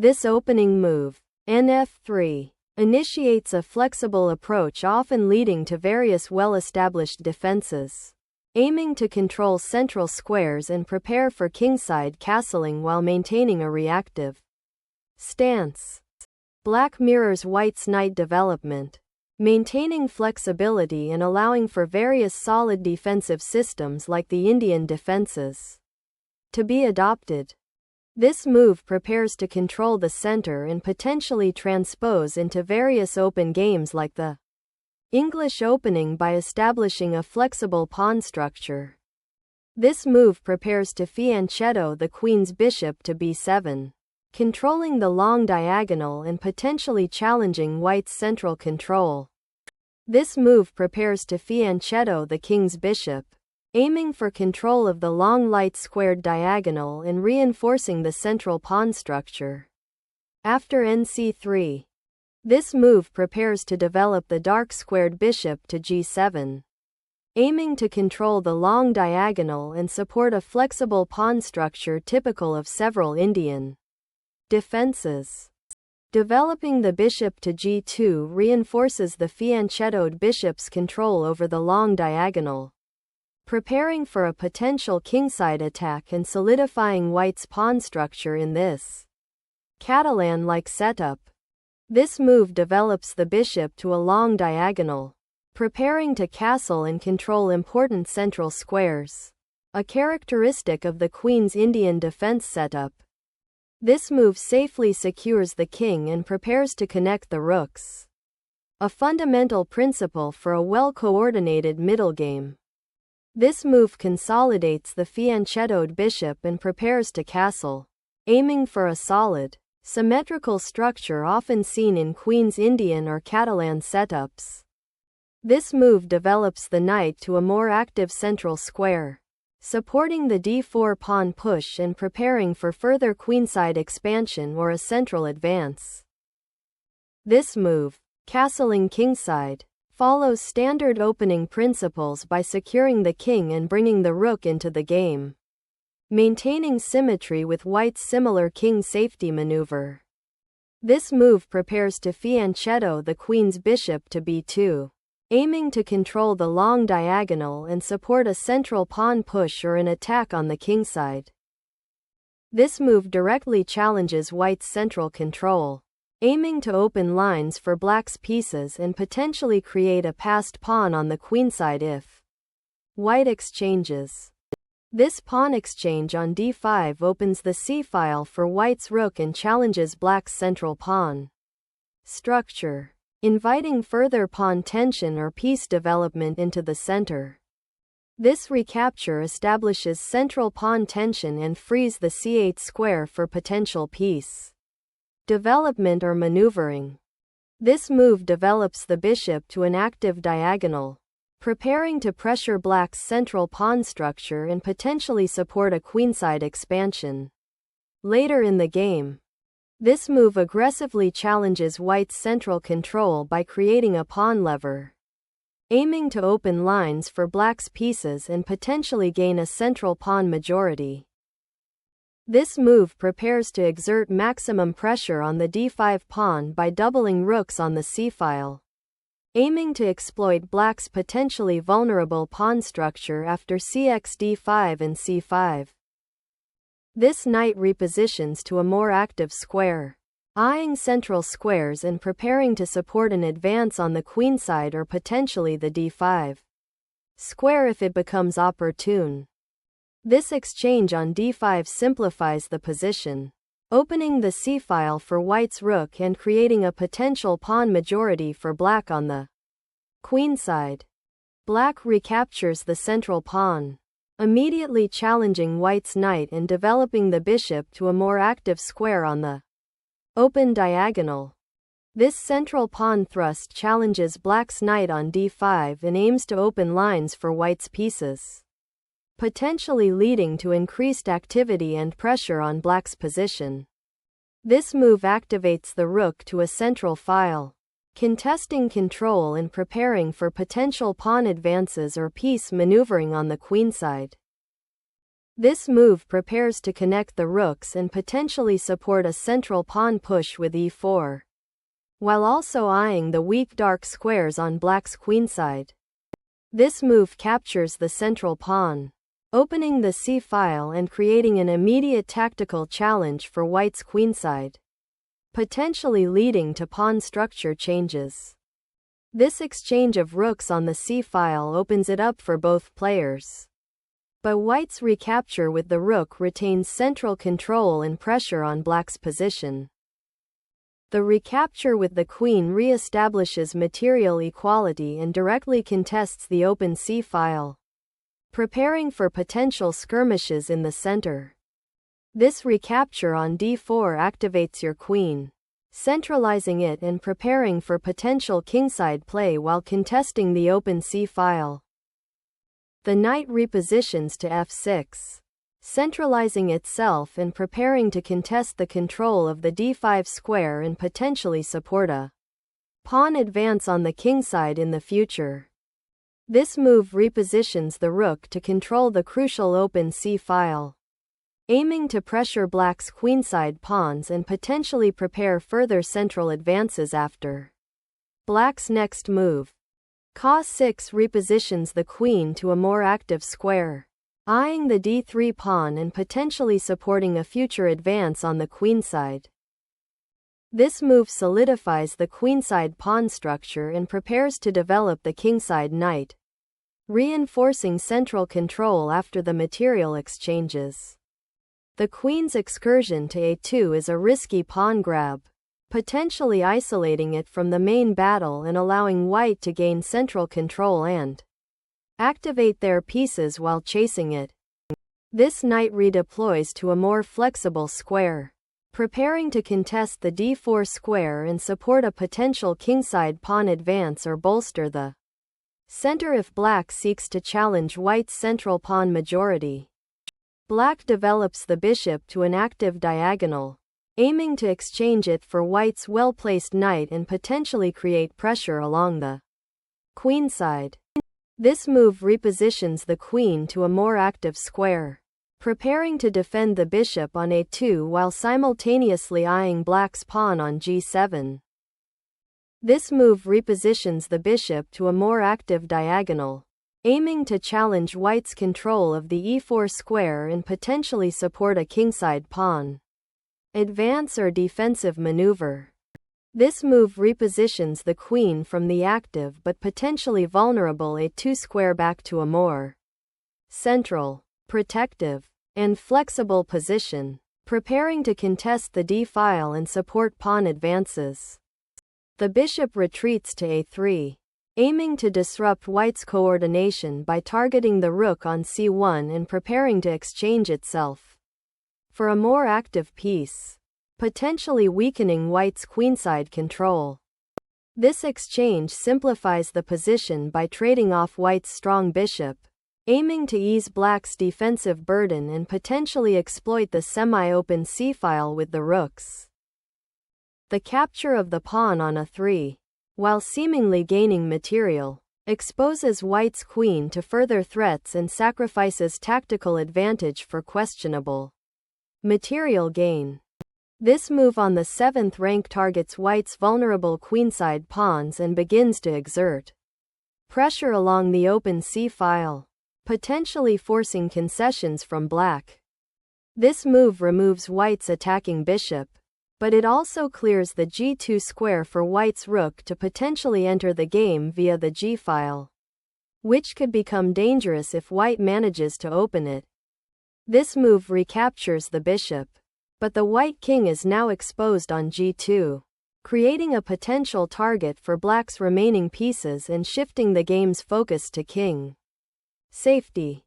This opening move, Nf3, initiates a flexible approach often leading to various well-established defenses, aiming to control central squares and prepare for kingside castling while maintaining a reactive stance. Black mirrors white's knight development, maintaining flexibility and allowing for various solid defensive systems like the Indian defenses to be adopted. This move prepares to control the center and potentially transpose into various open games like the English opening by establishing a flexible pawn structure. This move prepares to fianchetto the queen's bishop to b7, controlling the long diagonal and potentially challenging white's central control. This move prepares to fianchetto the king's bishop, aiming for control of the long light squared diagonal and reinforcing the central pawn structure. After nc3, this move prepares to develop the dark squared bishop to g7, aiming to control the long diagonal and support a flexible pawn structure typical of several Indian defenses. Developing the bishop to g2 reinforces the fianchettoed bishop's control over the long diagonal, preparing for a potential kingside attack and solidifying white's pawn structure in this Catalan-like setup. This move develops the bishop to a long diagonal, preparing to castle and control important central squares, a characteristic of the queen's Indian defense setup. This move safely secures the king and prepares to connect the rooks, a fundamental principle for a well-coordinated middle game. This move consolidates the fianchettoed bishop and prepares to castle, aiming for a solid, symmetrical structure often seen in Queen's Indian or Catalan setups. This move develops the knight to a more active central square, supporting the d4 pawn push and preparing for further queenside expansion or a central advance. This move, castling kingside, follows standard opening principles by securing the king and bringing the rook into the game, maintaining symmetry with white's similar king safety maneuver. This move prepares to fianchetto the queen's bishop to b2, aiming to control the long diagonal and support a central pawn push or an attack on the kingside. This move directly challenges white's central control, aiming to open lines for black's pieces and potentially create a passed pawn on the queenside if white exchanges. This pawn exchange on d5 opens the c-file for white's rook and challenges black's central pawn structure, inviting further pawn tension or piece development into the center. This recapture establishes central pawn tension and frees the c8 square for potential piece development or maneuvering. This move develops the bishop to an active diagonal, preparing to pressure black's central pawn structure and potentially support a queenside expansion. Later in the game, this move aggressively challenges white's central control by creating a pawn lever, aiming to open lines for black's pieces and potentially gain a central pawn majority. This move prepares to exert maximum pressure on the d5 pawn by doubling rooks on the c-file, aiming to exploit black's potentially vulnerable pawn structure after cx d5 and c5. This knight repositions to a more active square, eyeing central squares and preparing to support an advance on the queenside or potentially the d5 square if it becomes opportune. This exchange on d5 simplifies the position, opening the c-file for white's rook and creating a potential pawn majority for black on the queenside. Black recaptures the central pawn, immediately challenging white's knight and developing the bishop to a more active square on the open diagonal. This central pawn thrust challenges black's knight on d5 and aims to open lines for white's pieces, potentially leading to increased activity and pressure on black's position. This move activates the rook to a central file, contesting control and preparing for potential pawn advances or piece maneuvering on the queenside. This move prepares to connect the rooks and potentially support a central pawn push with e4, while also eyeing the weak dark squares on black's queenside. This move captures the central pawn, opening the c-file and creating an immediate tactical challenge for white's queenside, potentially leading to pawn structure changes. This exchange of rooks on the c-file opens it up for both players. But white's recapture with the rook retains central control and pressure on black's position. The recapture with the queen re-establishes material equality and directly contests the open c-file, preparing for potential skirmishes in the center. This recapture on d4 activates your queen, centralizing it and preparing for potential kingside play while contesting the open c-file. The knight repositions to f6, centralizing itself and preparing to contest the control of the d5 square and potentially support a pawn advance on the kingside in the future. This move repositions the rook to control the crucial open c-file, aiming to pressure black's queenside pawns and potentially prepare further central advances after. Black's next move, Ca6, repositions the queen to a more active square, eyeing the d3 pawn and potentially supporting a future advance on the queenside. This move solidifies the queenside pawn structure and prepares to develop the kingside knight, reinforcing central control after the material exchanges. The queen's excursion to a2 is a risky pawn grab, potentially isolating it from the main battle and allowing white to gain central control and activate their pieces while chasing it. This knight redeploys to a more flexible square, preparing to contest the d4 square and support a potential kingside pawn advance or bolster the center if black seeks to challenge white's central pawn majority. Black develops the bishop to an active diagonal, aiming to exchange it for white's well-placed knight and potentially create pressure along the queenside. This move repositions the queen to a more active square, preparing to defend the bishop on a2 while simultaneously eyeing black's pawn on g7. This move repositions the bishop to a more active diagonal, aiming to challenge white's control of the e4 square and potentially support a kingside pawn advance or defensive maneuver. This move repositions the queen from the active but potentially vulnerable a2 square back to a more central, protective, and flexible position, preparing to contest the d-file and support pawn advances. The bishop retreats to a3, aiming to disrupt white's coordination by targeting the rook on c1 and preparing to exchange itself for a more active piece, potentially weakening white's queenside control. This exchange simplifies the position by trading off white's strong bishop, aiming to ease black's defensive burden and potentially exploit the semi-open c-file with the rooks. The capture of the pawn on a3, while seemingly gaining material, exposes white's queen to further threats and sacrifices tactical advantage for questionable material gain. This move on the 7th rank targets white's vulnerable queenside pawns and begins to exert pressure along the open c-file, potentially forcing concessions from black. This move removes white's attacking bishop, but it also clears the g2 square for white's rook to potentially enter the game via the g-file, which could become dangerous if white manages to open it. This move recaptures the bishop, but the white king is now exposed on g2, creating a potential target for black's remaining pieces and shifting the game's focus to king safety.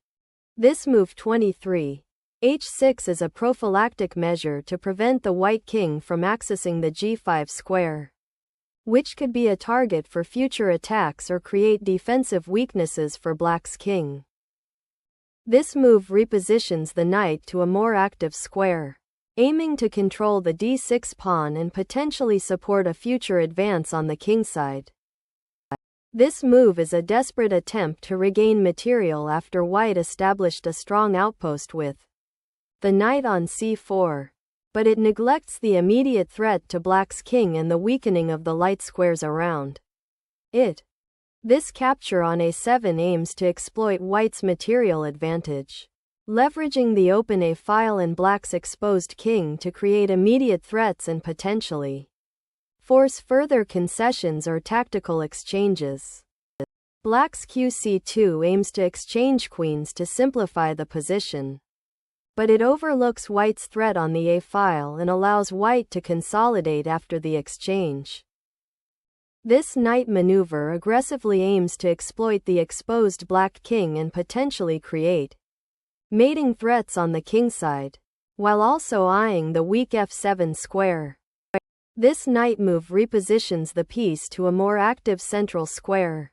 This move 23, h6 is a prophylactic measure to prevent the white king from accessing the g5 square, which could be a target for future attacks or create defensive weaknesses for black's king. This move repositions the knight to a more active square, aiming to control the d6 pawn and potentially support a future advance on the kingside. This move is a desperate attempt to regain material after white established a strong outpost with the knight on c4. But it neglects the immediate threat to black's king and the weakening of the light squares around it. This capture on a7 aims to exploit white's material advantage, leveraging the open a file and black's exposed king to create immediate threats and potentially force further concessions or tactical exchanges. Black's qc2 aims to exchange queens to simplify the position, but it overlooks white's threat on the a file and allows white to consolidate after the exchange. This knight maneuver aggressively aims to exploit the exposed black king and potentially create mating threats on the kingside, while also eyeing the weak f7 square. This knight move repositions the piece to a more active central square,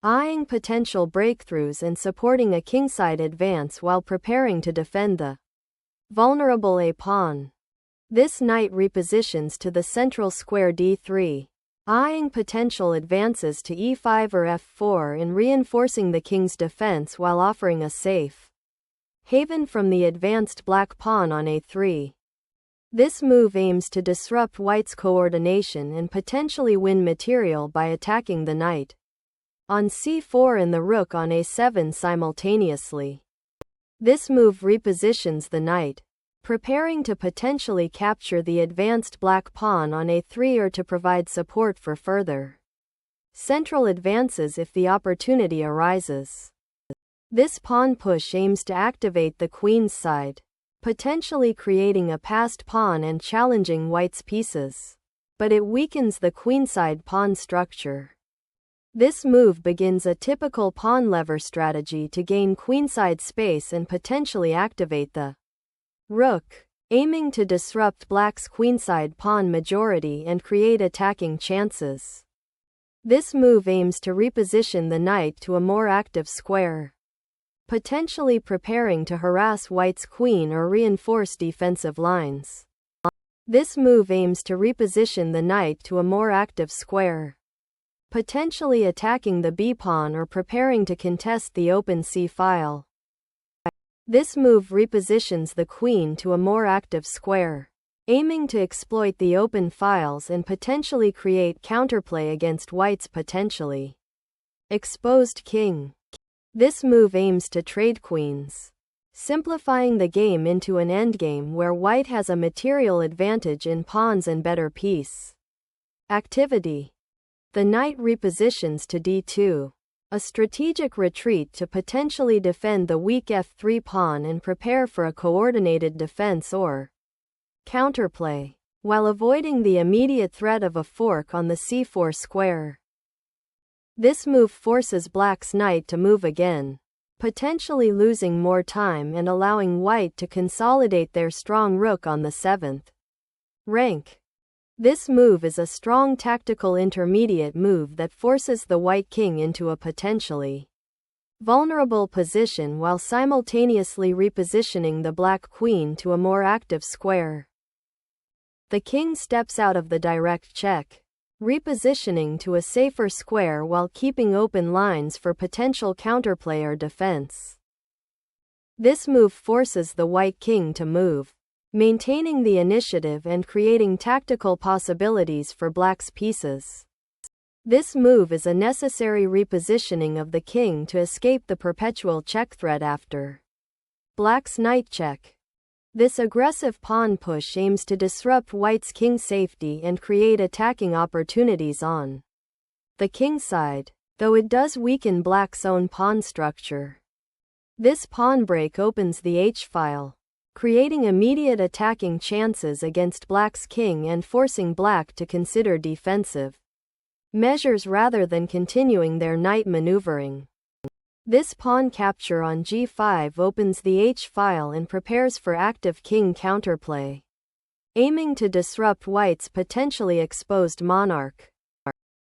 eyeing potential breakthroughs and supporting a kingside advance while preparing to defend the vulnerable a pawn. This knight repositions to the central square d3, eyeing potential advances to e5 or f4 and reinforcing the king's defense while offering a safe haven from the advanced black pawn on a3. This move aims to disrupt white's coordination and potentially win material by attacking the knight on c4 and the rook on a7 simultaneously. This move repositions the knight, preparing to potentially capture the advanced black pawn on a3 or to provide support for further central advances if the opportunity arises. This pawn push aims to activate the queen's side, potentially creating a passed pawn and challenging white's pieces, but it weakens the queenside pawn structure. This move begins a typical pawn lever strategy to gain queenside space and potentially activate the rook, aiming to disrupt black's queenside pawn majority and create attacking chances. This move aims to reposition the knight to a more active square, potentially preparing to harass white's queen or reinforce defensive lines. This move aims to reposition the knight to a more active square, potentially attacking the b-pawn or preparing to contest the open c-file. This move repositions the queen to a more active square, aiming to exploit the open files and potentially create counterplay against white's potentially exposed king. This move aims to trade queens, simplifying the game into an endgame where white has a material advantage in pawns and better piece activity. The knight repositions to d2, a strategic retreat to potentially defend the weak f3 pawn and prepare for a coordinated defense or counterplay, while avoiding the immediate threat of a fork on the c4 square. This move forces black's knight to move again, potentially losing more time and allowing white to consolidate their strong rook on the 7th rank. This move is a strong tactical intermediate move that forces the white king into a potentially vulnerable position while simultaneously repositioning the black queen to a more active square. The king steps out of the direct check, repositioning to a safer square while keeping open lines for potential counterplay or defense. This move forces the white king to move, maintaining the initiative and creating tactical possibilities for black's pieces. This move is a necessary repositioning of the king to escape the perpetual check threat after black's knight check. This aggressive pawn push aims to disrupt white's king safety and create attacking opportunities on the king side, though it does weaken black's own pawn structure. This pawn break opens the h-file, creating immediate attacking chances against black's king and forcing black to consider defensive measures rather than continuing their knight maneuvering. This pawn capture on g5 opens the h-file and prepares for active king counterplay, aiming to disrupt white's potentially exposed monarch.